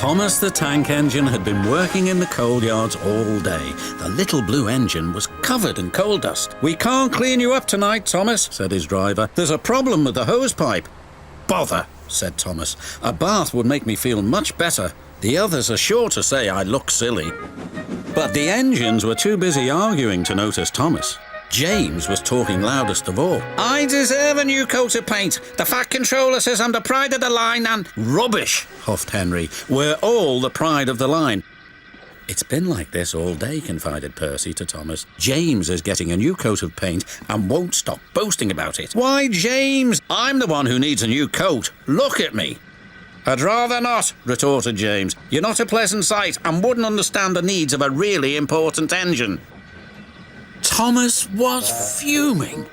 Thomas the Tank Engine had been working in the coal yards all day. The little blue engine was covered in coal dust. "We can't clean you up tonight, Thomas," said his driver. "There's a problem with the hose pipe." "Bother," said Thomas. "A bath would make me feel much better. The others are sure to say I look silly." But the engines were too busy arguing to notice Thomas. James was talking loudest of all. "I deserve a new coat of paint. The Fat Controller says I'm the pride of the line and—" "Rubbish," huffed Henry. "We're all the pride of the line." "It's been like this all day," confided Percy to Thomas. "James is getting a new coat of paint and won't stop boasting about it." "Why, James? I'm the one who needs a new coat. Look at me." "I'd rather not," retorted James. "You're not a pleasant sight and wouldn't understand the needs of a really important engine." Thomas was fuming.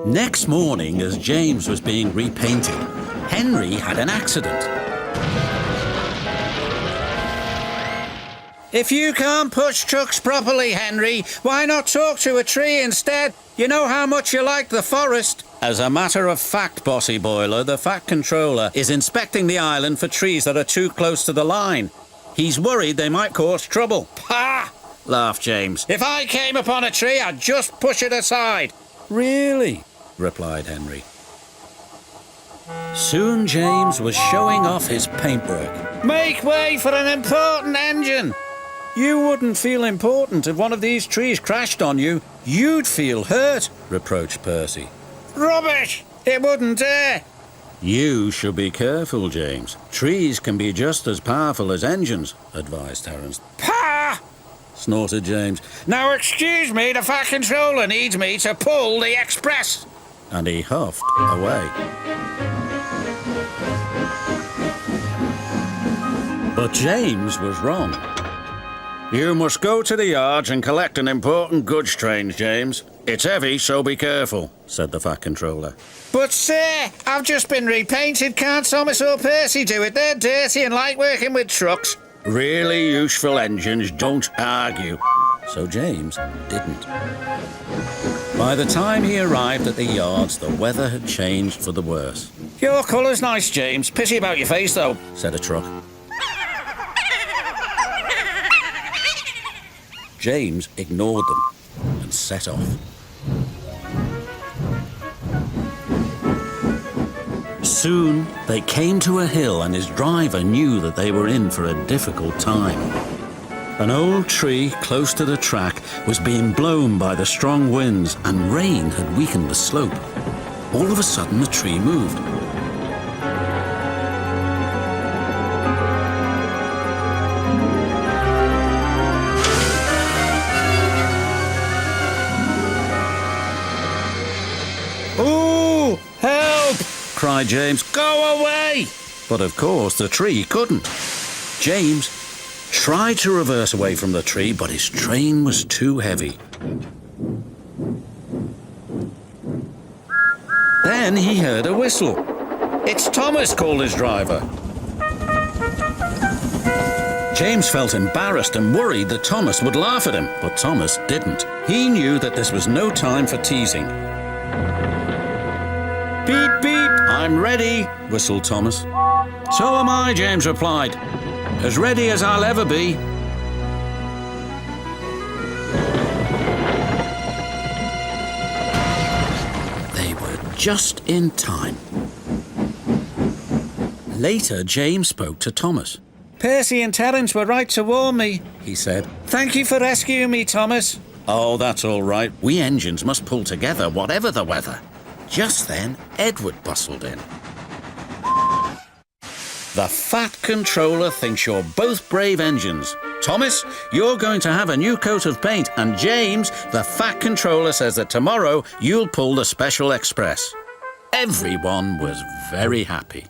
Next morning, as James was being repainted, Henry had an accident. "If you can't push trucks properly, Henry, why not talk to a tree instead? You know how much you like the forest." "As a matter of fact, Bossy Boiler, the Fat Controller is inspecting the island for trees that are too close to the line. He's worried they might cause trouble." "Pah!" laughed James. "If I came upon a tree, I'd just push it aside." "Really?" replied Henry. Soon James was showing off his paintwork. "Make way for an important engine." "You wouldn't feel important if one of these trees crashed on you. You'd feel hurt," reproached Percy. "Rubbish! It wouldn't dare." "You should be careful, James. Trees can be just as powerful as engines," advised Terence. "Pah!" snorted James. "Now excuse me, the Fat Controller needs me to pull the express." And he huffed away. But James was wrong. "You must go to the yards and collect an important goods train, James. It's heavy, so be careful," said the Fat Controller. "But sir, I've just been repainted. Can't Thomas or Percy do it? They're dirty and like working with trucks." Really useful engines don't argue. So James didn't. By the time he arrived at the yards, the weather had changed for the worse. "Your colour's nice, James. Pity about your face, though," said a truck. James ignored them and set off. Soon they came to a hill and his driver knew that they were in for a difficult time. An old tree close to the track was being blown by the strong winds and rain had weakened the slope. All of a sudden the tree moved. "Ooh, help!" cried James. "Go away!" But of course the tree couldn't. James tried to reverse away from the tree, but his train was too heavy. Then he heard a whistle. "It's Thomas," called his driver. James felt embarrassed and worried that Thomas would laugh at him, but Thomas didn't. He knew that this was no time for teasing. "Beep, beep, I'm ready," whistled Thomas. "So am I," James replied. "As ready as I'll ever be." They were just in time. Later, James spoke to Thomas. "Percy and Terence were right to warn me," he said. "Thank you for rescuing me, Thomas." "Oh, that's all right. We engines must pull together, whatever the weather." Just then, Edward bustled in. "The Fat Controller thinks you're both brave engines. Thomas, you're going to have a new coat of paint, and James, the Fat Controller says that tomorrow you'll pull the Special Express." Everyone was very happy.